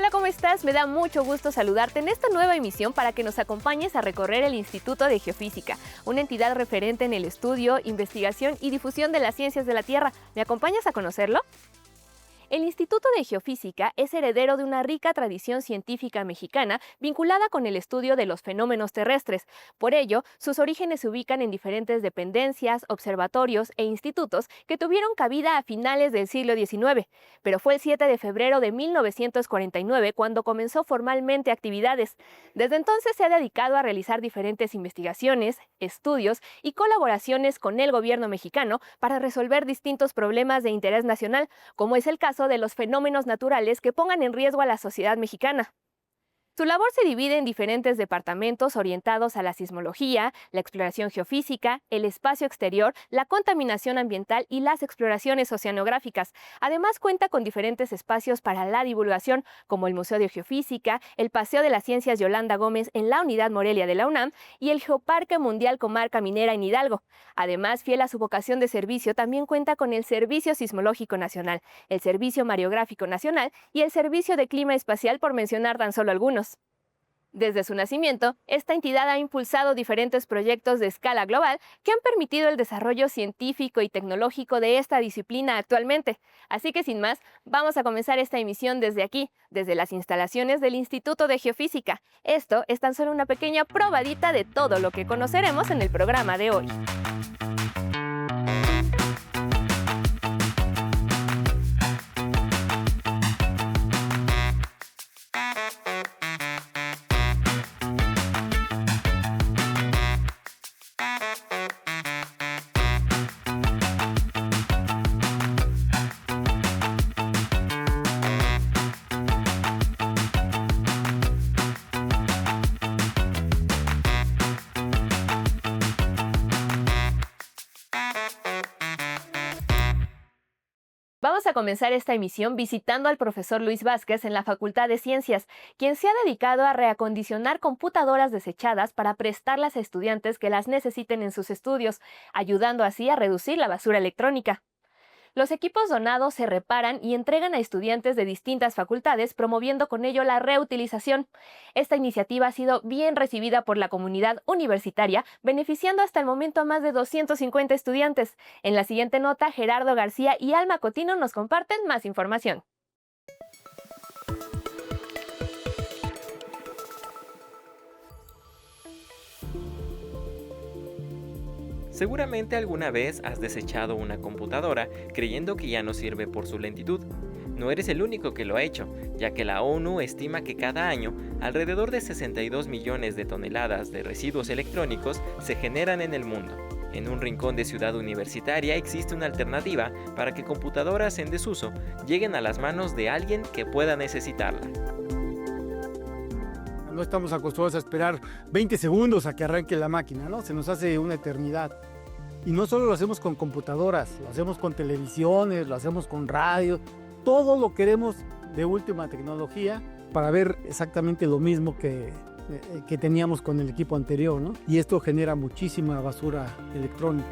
Hola, ¿cómo estás? Me da mucho gusto saludarte en esta nueva emisión para que nos acompañes a recorrer el Instituto de Geofísica, una entidad referente en el estudio, investigación y difusión de las ciencias de la Tierra. ¿Me acompañas a conocerlo? El Instituto de Geofísica es heredero de una rica tradición científica mexicana vinculada con el estudio de los fenómenos terrestres. Por ello, sus orígenes se ubican en diferentes dependencias, observatorios e institutos que tuvieron cabida a finales del siglo XIX. Pero fue el 7 de febrero de 1949 cuando comenzó formalmente actividades. Desde entonces se ha dedicado a realizar diferentes investigaciones, estudios y colaboraciones con el gobierno mexicano para resolver distintos problemas de interés nacional, como es el caso de los fenómenos naturales que pongan en riesgo a la sociedad mexicana. Su labor se divide en diferentes departamentos orientados a la sismología, la exploración geofísica, el espacio exterior, la contaminación ambiental y las exploraciones oceanográficas. Además cuenta con diferentes espacios para la divulgación, como el Museo de Geofísica, el Paseo de las Ciencias Yolanda Gómez en la Unidad Morelia de la UNAM y el Geoparque Mundial Comarca Minera en Hidalgo. Además, fiel a su vocación de servicio, también cuenta con el Servicio Sismológico Nacional, el Servicio Mareográfico Nacional y el Servicio de Clima Espacial, por mencionar tan solo algunos. Desde su nacimiento, esta entidad ha impulsado diferentes proyectos de escala global que han permitido el desarrollo científico y tecnológico de esta disciplina actualmente. Así que sin más, vamos a comenzar esta emisión desde aquí, desde las instalaciones del Instituto de Geofísica. Esto es tan solo una pequeña probadita de todo lo que conoceremos en el programa de hoy. Vamos a comenzar esta emisión visitando al profesor Luis Vázquez en la Facultad de Ciencias, quien se ha dedicado a reacondicionar computadoras desechadas para prestarlas a estudiantes que las necesiten en sus estudios, ayudando así a reducir la basura electrónica. Los equipos donados se reparan y entregan a estudiantes de distintas facultades, promoviendo con ello la reutilización. Esta iniciativa ha sido bien recibida por la comunidad universitaria, beneficiando hasta el momento a más de 250 estudiantes. En la siguiente nota, Gerardo García y Alma Cotino nos comparten más información. Seguramente alguna vez has desechado una computadora creyendo que ya no sirve por su lentitud. No eres el único que lo ha hecho, ya que la ONU estima que cada año alrededor de 62 millones de toneladas de residuos electrónicos se generan en el mundo. En un rincón de Ciudad Universitaria existe una alternativa para que computadoras en desuso lleguen a las manos de alguien que pueda necesitarla. No estamos acostumbrados a esperar 20 segundos a que arranque la máquina, ¿no? Se nos hace una eternidad. Y no solo lo hacemos con computadoras, lo hacemos con televisiones, lo hacemos con radio. Todo lo queremos de última tecnología para ver exactamente lo mismo que teníamos con el equipo anterior, ¿no? Y esto genera muchísima basura electrónica.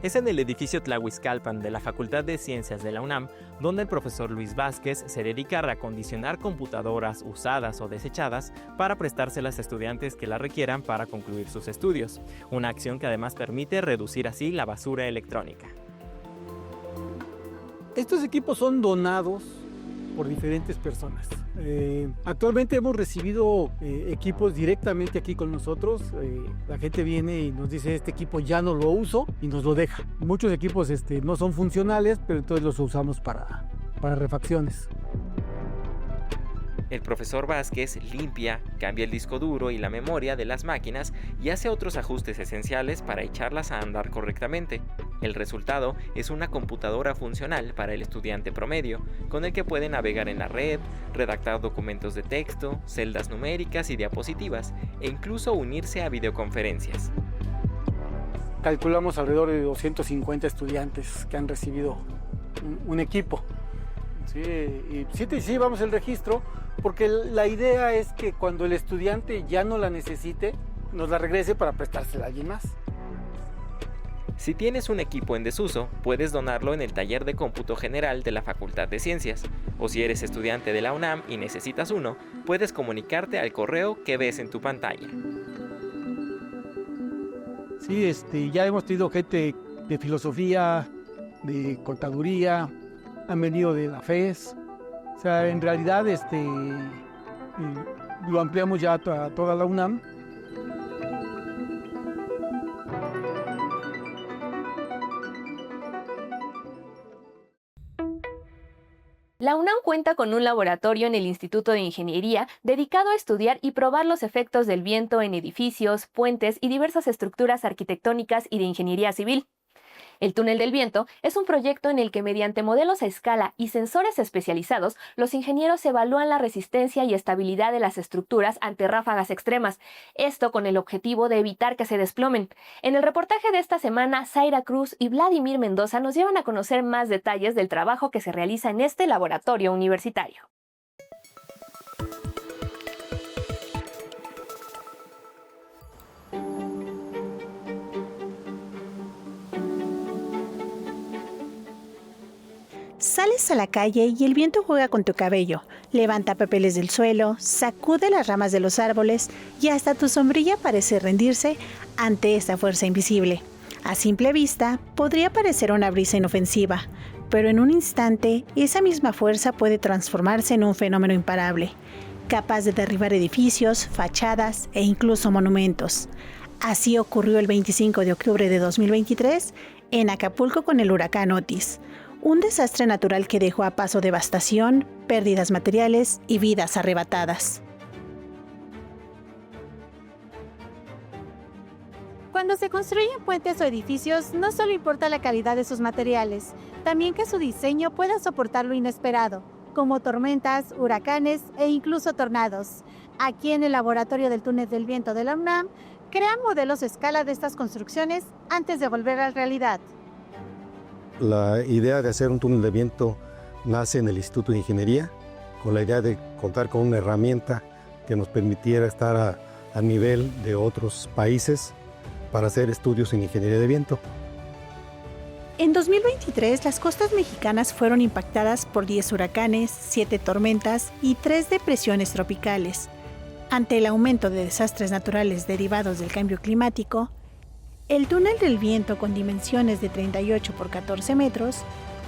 Es en el edificio Tlahuizcalpan de la Facultad de Ciencias de la UNAM, donde el profesor Luis Vázquez se dedica a reacondicionar computadoras usadas o desechadas para prestárselas a estudiantes que las requieran para concluir sus estudios, una acción que además permite reducir así la basura electrónica. Estos equipos son donados por diferentes personas. Actualmente hemos recibido equipos directamente aquí con nosotros. La gente viene y nos dice: este equipo ya no lo uso, y nos lo deja. Muchos equipos no son funcionales, pero entonces los usamos para refacciones. El profesor Vázquez limpia, cambia el disco duro y la memoria de las máquinas y hace otros ajustes esenciales para echarlas a andar correctamente. El resultado es una computadora funcional para el estudiante promedio, con el que puede navegar en la red, redactar documentos de texto, celdas numéricas y diapositivas, e incluso unirse a videoconferencias. Calculamos alrededor de 250 estudiantes que han recibido un equipo. Sí, y sí, vamos al registro, porque la idea es que cuando el estudiante ya no la necesite, nos la regrese para prestársela a alguien más. Si tienes un equipo en desuso, puedes donarlo en el taller de cómputo general de la Facultad de Ciencias, o si eres estudiante de la UNAM y necesitas uno, puedes comunicarte al correo que ves en tu pantalla. Sí, ya hemos tenido gente de filosofía, de contaduría, han venido de la FES. O sea, en realidad lo ampliamos ya a toda la UNAM. La UNAM cuenta con un laboratorio en el Instituto de Ingeniería dedicado a estudiar y probar los efectos del viento en edificios, puentes y diversas estructuras arquitectónicas y de ingeniería civil. El túnel del viento es un proyecto en el que mediante modelos a escala y sensores especializados, los ingenieros evalúan la resistencia y estabilidad de las estructuras ante ráfagas extremas, esto con el objetivo de evitar que se desplomen. En el reportaje de esta semana, Zaira Cruz y Vladimir Mendoza nos llevan a conocer más detalles del trabajo que se realiza en este laboratorio universitario. Sales a la calle y el viento juega con tu cabello, levanta papeles del suelo, sacude las ramas de los árboles y hasta tu sombrilla parece rendirse ante esta fuerza invisible. A simple vista, podría parecer una brisa inofensiva, pero en un instante, esa misma fuerza puede transformarse en un fenómeno imparable, capaz de derribar edificios, fachadas e incluso monumentos. Así ocurrió el 25 de octubre de 2023 en Acapulco con el huracán Otis. Un desastre natural que dejó a paso devastación, pérdidas materiales y vidas arrebatadas. Cuando se construyen puentes o edificios, no solo importa la calidad de sus materiales, también que su diseño pueda soportar lo inesperado, como tormentas, huracanes e incluso tornados. Aquí en el Laboratorio del Túnel del Viento de la UNAM, crean modelos a escala de estas construcciones antes de volver a la realidad. La idea de hacer un túnel de viento nace en el Instituto de Ingeniería, con la idea de contar con una herramienta que nos permitiera estar a nivel de otros países para hacer estudios en ingeniería de viento. En 2023, las costas mexicanas fueron impactadas por 10 huracanes, 7 tormentas y 3 depresiones tropicales. Ante el aumento de desastres naturales derivados del cambio climático, el túnel del viento, con dimensiones de 38 por 14 metros,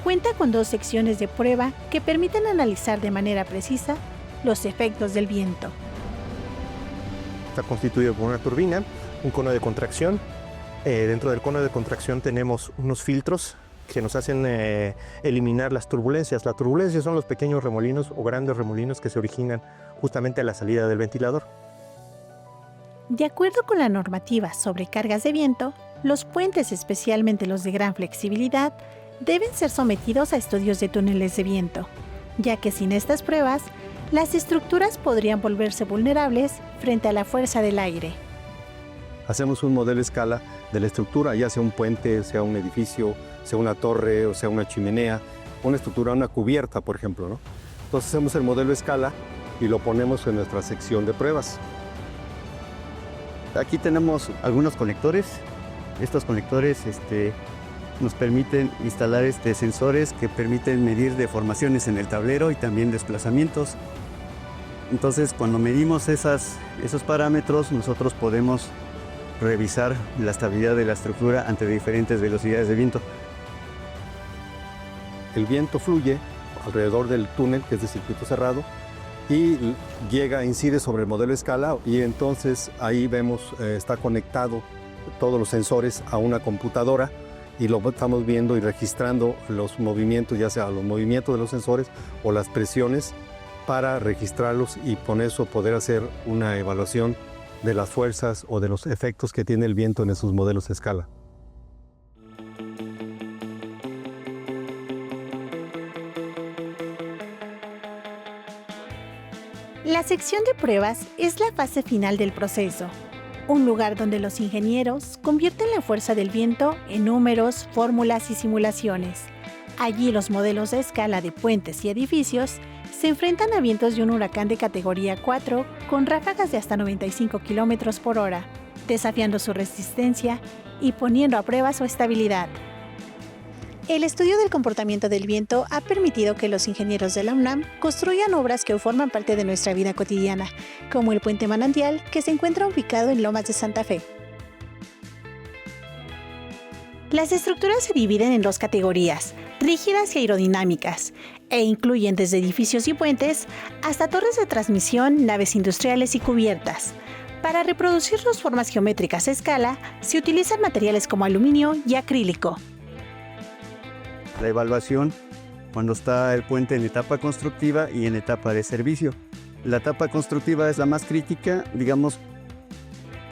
cuenta con 2 secciones de prueba que permiten analizar de manera precisa los efectos del viento. Está constituido por una turbina, un cono de contracción. Dentro del cono de contracción tenemos unos filtros que nos hacen eliminar las turbulencias. Las turbulencias son los pequeños remolinos o grandes remolinos que se originan justamente a la salida del ventilador. De acuerdo con la normativa sobre cargas de viento, los puentes, especialmente los de gran flexibilidad, deben ser sometidos a estudios de túneles de viento, ya que sin estas pruebas, las estructuras podrían volverse vulnerables frente a la fuerza del aire. Hacemos un modelo a escala de la estructura, ya sea un puente, sea un edificio, sea una torre o sea una chimenea, una estructura, una cubierta, por ejemplo, ¿no? Entonces hacemos el modelo a escala y lo ponemos en nuestra sección de pruebas. Aquí tenemos algunos conectores. Estos conectores nos permiten instalar sensores que permiten medir deformaciones en el tablero y también desplazamientos. Entonces, cuando medimos esos parámetros, nosotros podemos revisar la estabilidad de la estructura ante diferentes velocidades de viento. El viento fluye alrededor del túnel, que es de circuito cerrado, y incide sobre el modelo a escala, y entonces ahí vemos, está conectado todos los sensores a una computadora y lo estamos viendo y registrando los movimientos, ya sea los movimientos de los sensores o las presiones, para registrarlos y con eso poder hacer una evaluación de las fuerzas o de los efectos que tiene el viento en esos modelos a escala. La sección de pruebas es la fase final del proceso, un lugar donde los ingenieros convierten la fuerza del viento en números, fórmulas y simulaciones. Allí los modelos a escala de puentes y edificios se enfrentan a vientos de un huracán de categoría 4 con ráfagas de hasta 95 km por hora, desafiando su resistencia y poniendo a prueba su estabilidad. El estudio del comportamiento del viento ha permitido que los ingenieros de la UNAM construyan obras que forman parte de nuestra vida cotidiana, como el Puente Manantial, que se encuentra ubicado en Lomas de Santa Fe. Las estructuras se dividen en 2 categorías, rígidas y aerodinámicas, e incluyen desde edificios y puentes hasta torres de transmisión, naves industriales y cubiertas. Para reproducir sus formas geométricas a escala, se utilizan materiales como aluminio y acrílico. La evaluación cuando está el puente en etapa constructiva y en etapa de servicio. La etapa constructiva es la más crítica, digamos,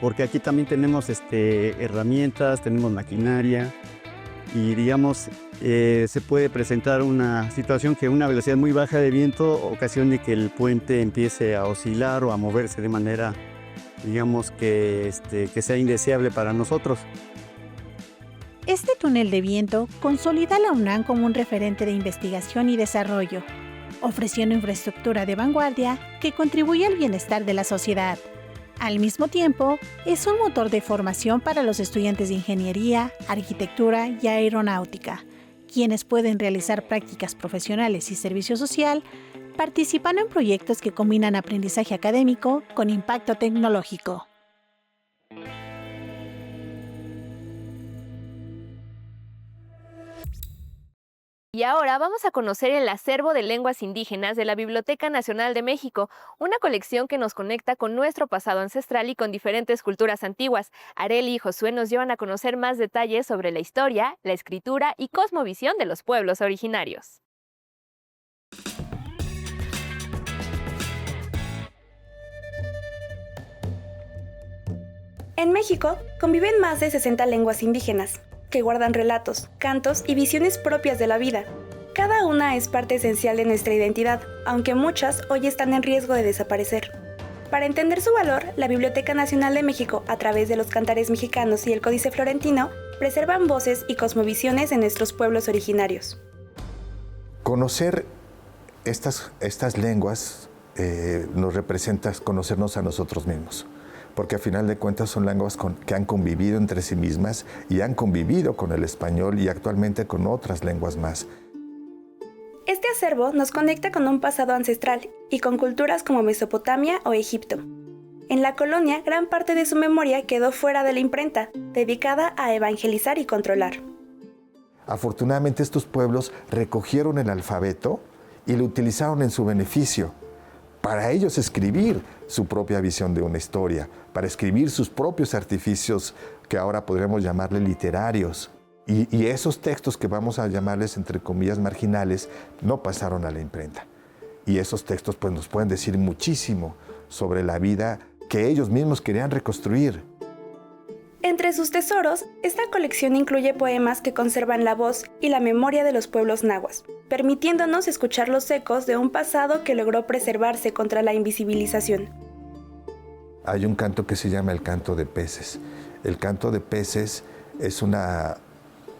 porque aquí también tenemos herramientas, tenemos maquinaria y digamos se puede presentar una situación que una velocidad muy baja de viento ocasione que el puente empiece a oscilar o a moverse de manera, digamos, que sea indeseable para nosotros. Este túnel de viento consolida a la UNAM como un referente de investigación y desarrollo, ofreciendo infraestructura de vanguardia que contribuye al bienestar de la sociedad. Al mismo tiempo, es un motor de formación para los estudiantes de ingeniería, arquitectura y aeronáutica, quienes pueden realizar prácticas profesionales y servicio social, participando en proyectos que combinan aprendizaje académico con impacto tecnológico. Y ahora vamos a conocer el acervo de lenguas indígenas de la Biblioteca Nacional de México, una colección que nos conecta con nuestro pasado ancestral y con diferentes culturas antiguas. Areli y Josué nos llevan a conocer más detalles sobre la historia, la escritura y cosmovisión de los pueblos originarios. En México conviven más de 60 lenguas indígenas, que guardan relatos, cantos y visiones propias de la vida. Cada una es parte esencial de nuestra identidad, aunque muchas hoy están en riesgo de desaparecer. Para entender su valor, la Biblioteca Nacional de México, a través de los cantares mexicanos y el Códice Florentino, preservan voces y cosmovisiones de nuestros pueblos originarios. Conocer estas lenguas nos representa conocernos a nosotros mismos, porque a final de cuentas son lenguas que han convivido entre sí mismas y han convivido con el español y actualmente con otras lenguas más. Este acervo nos conecta con un pasado ancestral y con culturas como Mesopotamia o Egipto. En la colonia, gran parte de su memoria quedó fuera de la imprenta, dedicada a evangelizar y controlar. Afortunadamente estos pueblos recogieron el alfabeto y lo utilizaron en su beneficio, para ellos escribir su propia visión de una historia, para escribir sus propios artificios que ahora podríamos llamarle literarios. Y esos textos que vamos a llamarles entre comillas marginales no pasaron a la imprenta. Y esos textos pues, nos pueden decir muchísimo sobre la vida que ellos mismos querían reconstruir. Entre sus tesoros, esta colección incluye poemas que conservan la voz y la memoria de los pueblos nahuas, permitiéndonos escuchar los ecos de un pasado que logró preservarse contra la invisibilización. Hay un canto que se llama el canto de peces. El canto de peces es una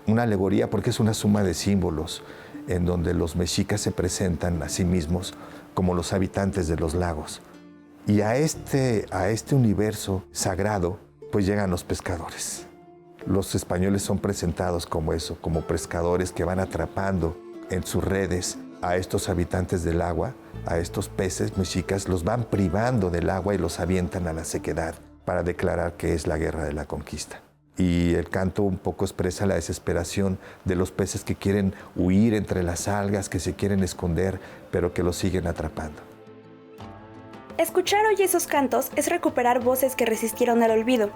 alegoría porque es una suma de símbolos en donde los mexicas se presentan a sí mismos como los habitantes de los lagos. Y a este universo sagrado pues llegan los pescadores. Los españoles son presentados como eso, como pescadores que van atrapando en sus redes a estos habitantes del agua, a estos peces mexicas, los van privando del agua y los avientan a la sequedad para declarar que es la guerra de la conquista. Y el canto un poco expresa la desesperación de los peces que quieren huir entre las algas, que se quieren esconder, pero que los siguen atrapando. Escuchar hoy esos cantos es recuperar voces que resistieron al olvido.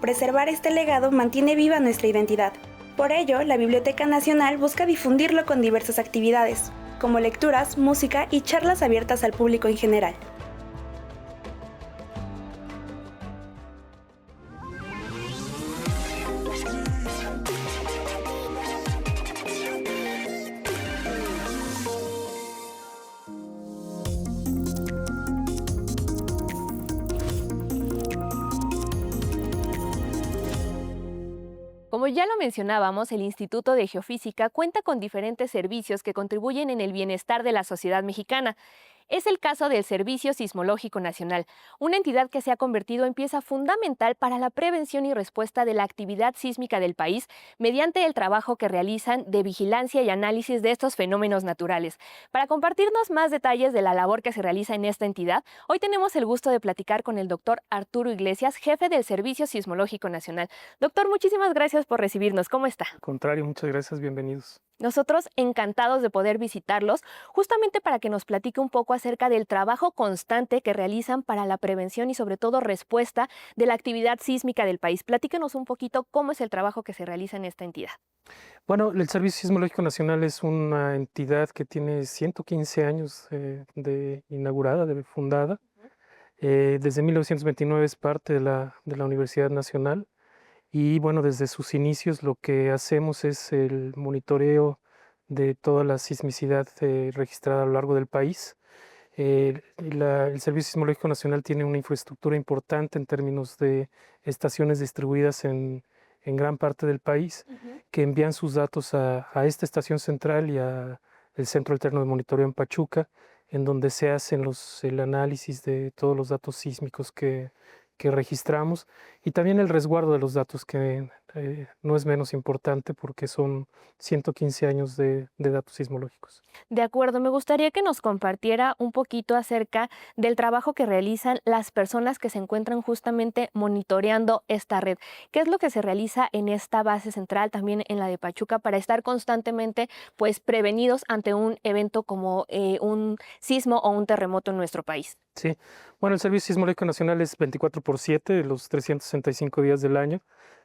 Preservar este legado mantiene viva nuestra identidad. Por ello, la Biblioteca Nacional busca difundirlo con diversas actividades, como lecturas, música y charlas abiertas al público en general. Como ya lo mencionábamos, el Instituto de Geofísica cuenta con diferentes servicios que contribuyen en el bienestar de la sociedad mexicana. Es el caso del Servicio Sismológico Nacional, una entidad que se ha convertido en pieza fundamental para la prevención y respuesta de la actividad sísmica del país mediante el trabajo que realizan de vigilancia y análisis de estos fenómenos naturales. Para compartirnos más detalles de la labor que se realiza en esta entidad, hoy tenemos el gusto de platicar con el doctor Arturo Iglesias, jefe del Servicio Sismológico Nacional. Doctor, muchísimas gracias por recibirnos. ¿Cómo está? Al contrario, muchas gracias, bienvenidos. Nosotros encantados de poder visitarlos, justamente para que nos platique un poco acerca del trabajo constante que realizan para la prevención y sobre todo respuesta de la actividad sísmica del país. Platíquenos un poquito cómo es el trabajo que se realiza en esta entidad. Bueno, el Servicio Sismológico Nacional es una entidad que tiene 115 años de inaugurada, de fundada. Desde 1929 es parte de la Universidad Nacional. Y bueno, desde sus inicios lo que hacemos es el monitoreo de toda la sismicidad registrada a lo largo del país. El Servicio Sismológico Nacional tiene una infraestructura importante en términos de estaciones distribuidas en gran parte del país, que envían sus datos a esta estación central y al Centro Alterno de Monitoreo en Pachuca, en donde se hacen el análisis de todos los datos sísmicos que registramos, y también el resguardo de los datos, que no es menos importante porque son 115 años de datos sismológicos. De acuerdo, me gustaría que nos compartiera un poquito acerca del trabajo que realizan las personas que se encuentran justamente monitoreando esta red. ¿Qué es lo que se realiza en esta base central, también en la de Pachuca, para estar constantemente pues prevenidos ante un evento como un sismo o un terremoto en nuestro país? Sí, bueno, el Servicio Sismológico Nacional es 24/7, los 365 días del año.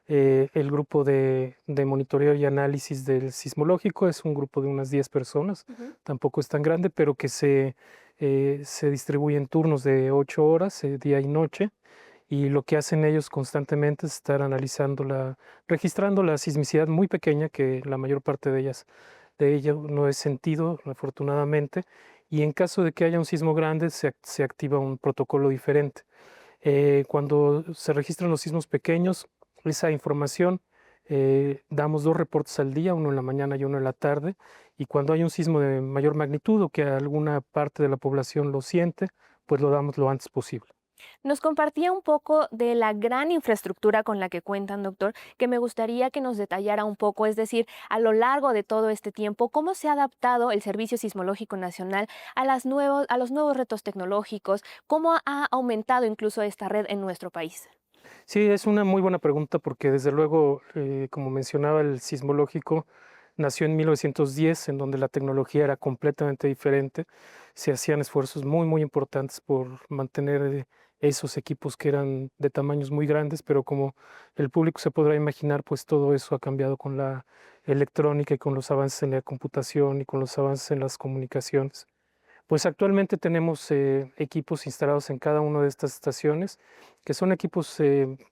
El grupo de monitoreo y análisis del sismológico es un grupo de unas 10 personas, tampoco es tan grande, pero que se distribuye en turnos de 8 horas, día y noche, y lo que hacen ellos constantemente es estar registrando la sismicidad muy pequeña, que la mayor parte de ella no es sentido, afortunadamente, y en caso de que haya un sismo grande se activa un protocolo diferente. Cuando se registran los sismos pequeños, esa información, damos 2 reportes al día, uno en la mañana y uno en la tarde, y cuando hay un sismo de mayor magnitud o que alguna parte de la población lo siente, pues lo damos lo antes posible. Nos compartía un poco de la gran infraestructura con la que cuentan, doctor, que me gustaría que nos detallara un poco, es decir, a lo largo de todo este tiempo, cómo se ha adaptado el Servicio Sismológico Nacional a los nuevos retos tecnológicos, cómo ha aumentado incluso esta red en nuestro país. Sí, es una muy buena pregunta porque desde luego, como mencionaba, el sismológico nació en 1910, en donde la tecnología era completamente diferente. Se hacían esfuerzos muy, muy importantes por mantener esos equipos que eran de tamaños muy grandes, pero como el público se podrá imaginar, pues todo eso ha cambiado con la electrónica y con los avances en la computación y con los avances en las comunicaciones. Pues actualmente tenemos equipos instalados en cada una de estas estaciones, que son equipos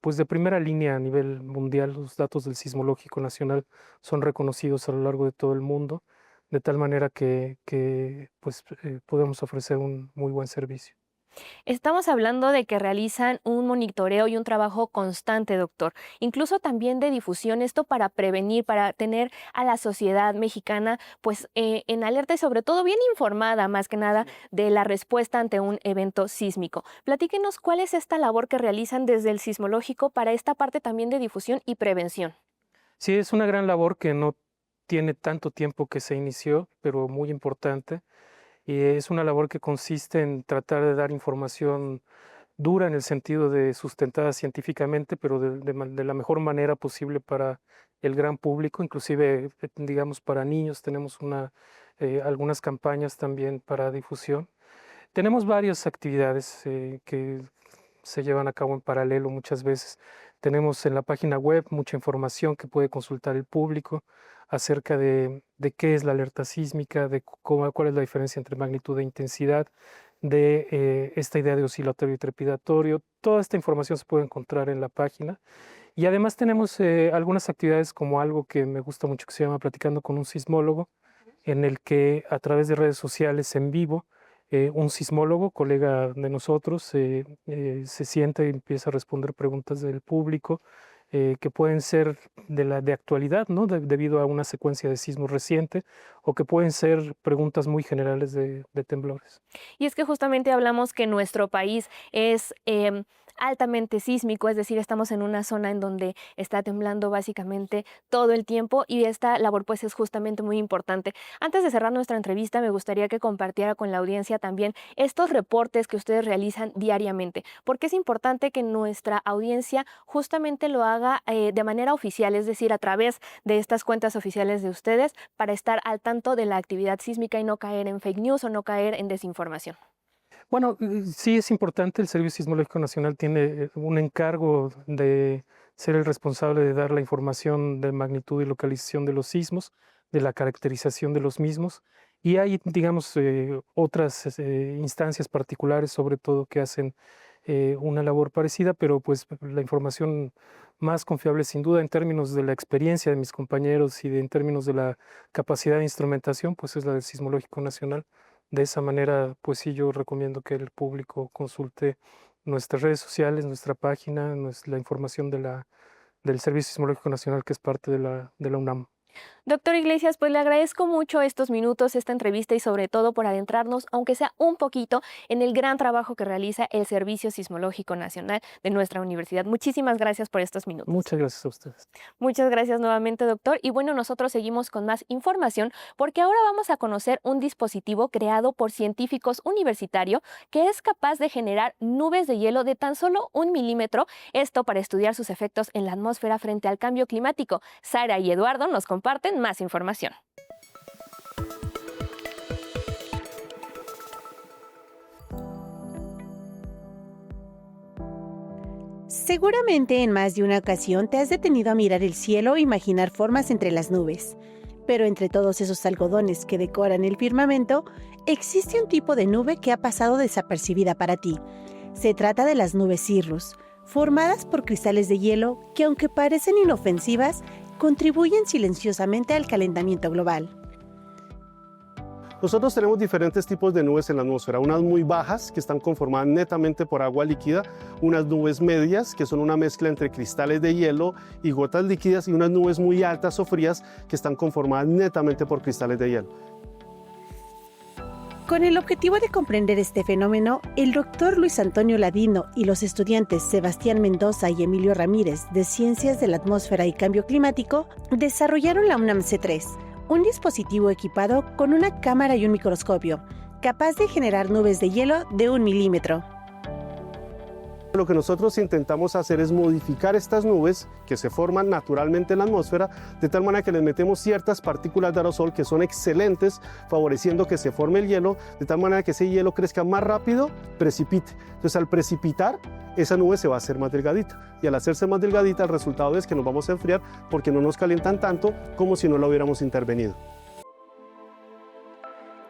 pues de primera línea a nivel mundial. Los datos del Sismológico Nacional son reconocidos a lo largo de todo el mundo, de tal manera que pues, podemos ofrecer un muy buen servicio. Estamos hablando de que realizan un monitoreo y un trabajo constante, doctor, incluso también de difusión, esto para prevenir, para tener a la sociedad mexicana pues en alerta y sobre todo bien informada, más que nada, de la respuesta ante un evento sísmico. Platíquenos cuál es esta labor que realizan desde el sismológico para esta parte también de difusión y prevención. Sí, es una gran labor que no tiene tanto tiempo que se inició, pero muy importante. Y es una labor que consiste en tratar de dar información dura en el sentido de sustentada científicamente, pero de la mejor manera posible para el gran público, inclusive, digamos, para niños. Tenemos algunas campañas también para difusión. Tenemos varias actividades que se llevan a cabo en paralelo muchas veces. Tenemos en la página web mucha información que puede consultar el público acerca de qué es la alerta sísmica, de cuál es la diferencia entre magnitud e intensidad, de esta idea de oscilatorio y trepidatorio. Toda esta información se puede encontrar en la página. Y además tenemos algunas actividades, como algo que me gusta mucho, que se llama Platicando con un sismólogo, en el que a través de redes sociales en vivo, un sismólogo, colega de nosotros, se sienta y empieza a responder preguntas del público, que pueden ser de actualidad, ¿no? Debido a una secuencia de sismos reciente, o que pueden ser preguntas muy generales de temblores. Y es que justamente hablamos que nuestro país es altamente sísmico, es decir, estamos en una zona en donde está temblando básicamente todo el tiempo, y esta labor pues es justamente muy importante. Antes de cerrar nuestra entrevista, me gustaría que compartiera con la audiencia también estos reportes que ustedes realizan diariamente, porque es importante que nuestra audiencia justamente lo haga de manera oficial, es decir, a través de estas cuentas oficiales de ustedes, para estar al tanto de la actividad sísmica y no caer en fake news o no caer en desinformación. Bueno, sí es importante. El Servicio Sismológico Nacional tiene un encargo de ser el responsable de dar la información de magnitud y localización de los sismos, de la caracterización de los mismos, y hay, digamos, otras instancias particulares, sobre todo, que hacen una labor parecida, pero pues la información más confiable, sin duda, en términos de la experiencia de mis compañeros y en términos de la capacidad de instrumentación, pues es la del Sismológico Nacional. De esa manera, pues sí, yo recomiendo que el público consulte nuestras redes sociales, nuestra página, la información del Servicio Sismológico Nacional, que es parte de la UNAM. Doctor Iglesias, pues le agradezco mucho estos minutos, esta entrevista, y sobre todo por adentrarnos, aunque sea un poquito, en el gran trabajo que realiza el Servicio Sismológico Nacional de nuestra universidad. Muchísimas gracias por estos minutos. Muchas gracias a ustedes. Muchas gracias nuevamente, doctor. Y bueno, nosotros seguimos con más información, porque ahora vamos a conocer un dispositivo creado por científicos universitarios que es capaz de generar nubes de hielo de tan solo 1 milímetro, esto para estudiar sus efectos en la atmósfera frente al cambio climático. Sara y Eduardo nos comparten más información. Seguramente en más de una ocasión te has detenido a mirar el cielo e imaginar formas entre las nubes. Pero entre todos esos algodones que decoran el firmamento, existe un tipo de nube que ha pasado desapercibida para ti. Se trata de las nubes cirrus, formadas por cristales de hielo que, aunque parecen inofensivas, contribuyen silenciosamente al calentamiento global. Nosotros tenemos diferentes tipos de nubes en la atmósfera, unas muy bajas que están conformadas netamente por agua líquida, unas nubes medias que son una mezcla entre cristales de hielo y gotas líquidas, y unas nubes muy altas o frías que están conformadas netamente por cristales de hielo. Con el objetivo de comprender este fenómeno, el doctor Luis Antonio Ladino y los estudiantes Sebastián Mendoza y Emilio Ramírez de Ciencias de la Atmósfera y Cambio Climático desarrollaron la UNAM C3, un dispositivo equipado con una cámara y un microscopio, capaz de generar nubes de hielo de 1 milímetro. Lo que nosotros intentamos hacer es modificar estas nubes que se forman naturalmente en la atmósfera, de tal manera que les metemos ciertas partículas de aerosol que son excelentes, favoreciendo que se forme el hielo, de tal manera que ese hielo crezca más rápido, precipite. Entonces, al precipitar, esa nube se va a hacer más delgadita, y al hacerse más delgadita, el resultado es que nos vamos a enfriar porque no nos calientan tanto como si no lo hubiéramos intervenido.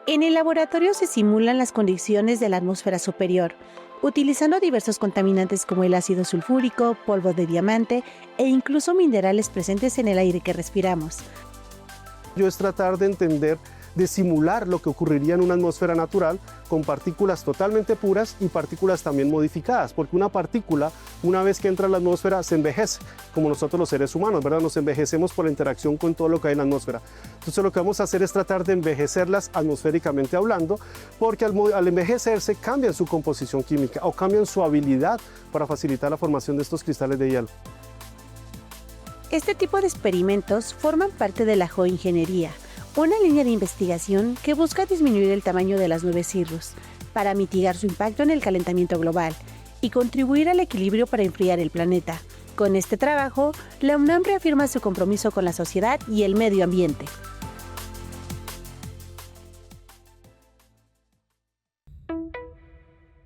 En el laboratorio se simulan las condiciones de la atmósfera superior, utilizando diversos contaminantes como el ácido sulfúrico, polvo de diamante e incluso minerales presentes en el aire que respiramos. Es tratar de entender, de simular lo que ocurriría en una atmósfera natural con partículas totalmente puras y partículas también modificadas, porque una partícula, una vez que entra a la atmósfera, se envejece, como nosotros los seres humanos, ¿verdad? Nos envejecemos por la interacción con todo lo que hay en la atmósfera. Entonces lo que vamos a hacer es tratar de envejecerlas atmosféricamente hablando, porque al envejecerse cambian su composición química o cambian su habilidad para facilitar la formación de estos cristales de hielo. Este tipo de experimentos forman parte de la geoingeniería, una línea de investigación que busca disminuir el tamaño de las nubes cirrus para mitigar su impacto en el calentamiento global y contribuir al equilibrio para enfriar el planeta. Con este trabajo, la UNAM reafirma su compromiso con la sociedad y el medio ambiente.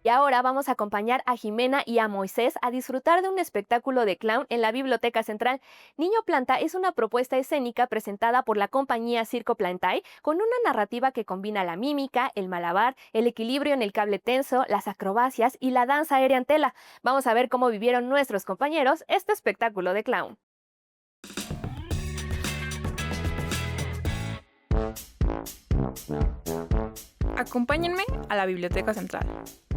Y ahora vamos a acompañar a Jimena y a Moisés a disfrutar de un espectáculo de clown en la Biblioteca Central. Niño Planta es una propuesta escénica presentada por la compañía Circo Plantai con una narrativa que combina la mímica, el malabar, el equilibrio en el cable tenso, las acrobacias y la danza aérea en tela. Vamos a ver cómo vivieron nuestros compañeros este espectáculo de clown. Acompáñenme a la Biblioteca Central,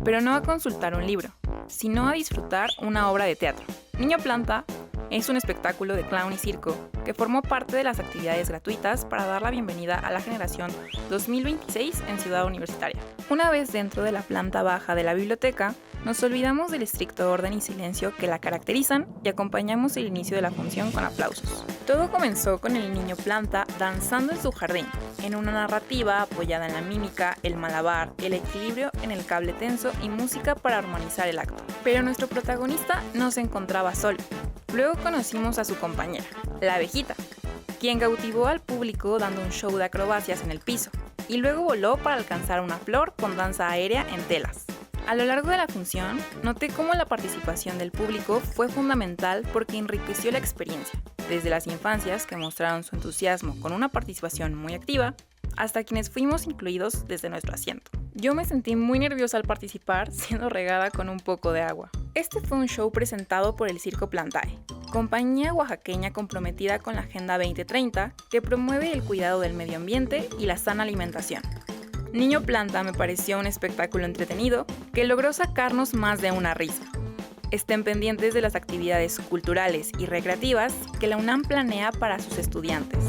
pero no a consultar un libro, sino a disfrutar una obra de teatro. Niño Planta es un espectáculo de clown y circo que formó parte de las actividades gratuitas para dar la bienvenida a la generación 2026 en Ciudad Universitaria. Una vez dentro de la planta baja de la biblioteca, nos olvidamos del estricto orden y silencio que la caracterizan y acompañamos el inicio de la función con aplausos. Todo comenzó con el niño planta danzando en su jardín, en una narrativa apoyada en la mímica, el malabar, el equilibrio en el cable tenso y música para armonizar el acto. Pero nuestro protagonista no se encontraba solo. Luego conocimos a su compañera, la abejita, quien cautivó al público dando un show de acrobacias en el piso, y luego voló para alcanzar una flor con danza aérea en telas. A lo largo de la función, noté cómo la participación del público fue fundamental porque enriqueció la experiencia, desde las infancias que mostraron su entusiasmo con una participación muy activa, hasta quienes fuimos incluidos desde nuestro asiento. Yo me sentí muy nerviosa al participar, siendo regada con un poco de agua. Este fue un show presentado por el Circo Plantae, compañía oaxaqueña comprometida con la Agenda 2030 que promueve el cuidado del medio ambiente y la sana alimentación. Niño Planta me pareció un espectáculo entretenido que logró sacarnos más de una risa. Estén pendientes de las actividades culturales y recreativas que la UNAM planea para sus estudiantes.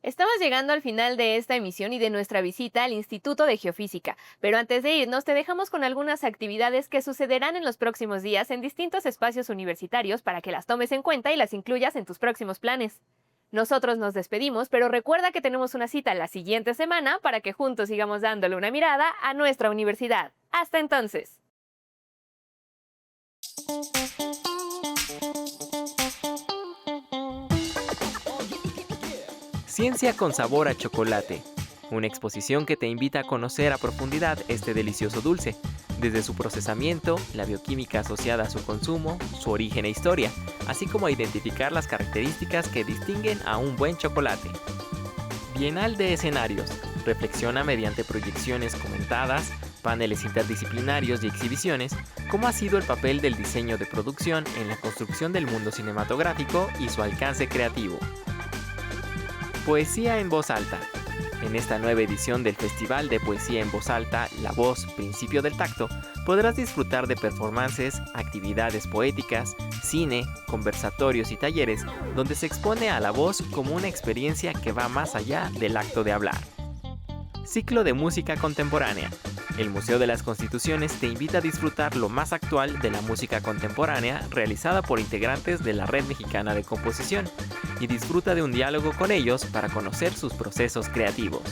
Estamos llegando al final de esta emisión y de nuestra visita al Instituto de Geofísica, pero antes de irnos te dejamos con algunas actividades que sucederán en los próximos días en distintos espacios universitarios para que las tomes en cuenta y las incluyas en tus próximos planes. Nosotros nos despedimos, pero recuerda que tenemos una cita la siguiente semana para que juntos sigamos dándole una mirada a nuestra universidad. ¡Hasta entonces! Ciencia con sabor a chocolate, una exposición que te invita a conocer a profundidad este delicioso dulce, desde su procesamiento, la bioquímica asociada a su consumo, su origen e historia, así como a identificar las características que distinguen a un buen chocolate. Bienal de Escenarios, reflexiona mediante proyecciones comentadas, paneles interdisciplinarios y exhibiciones, cómo ha sido el papel del diseño de producción en la construcción del mundo cinematográfico y su alcance creativo. Poesía en voz alta. En esta nueva edición del Festival de Poesía en Voz Alta, La Voz, Principio del Tacto, podrás disfrutar de performances, actividades poéticas, cine, conversatorios y talleres, donde se expone a la voz como una experiencia que va más allá del acto de hablar. Ciclo de música contemporánea. El Museo de las Constituciones te invita a disfrutar lo más actual de la música contemporánea realizada por integrantes de la Red Mexicana de Composición y disfruta de un diálogo con ellos para conocer sus procesos creativos.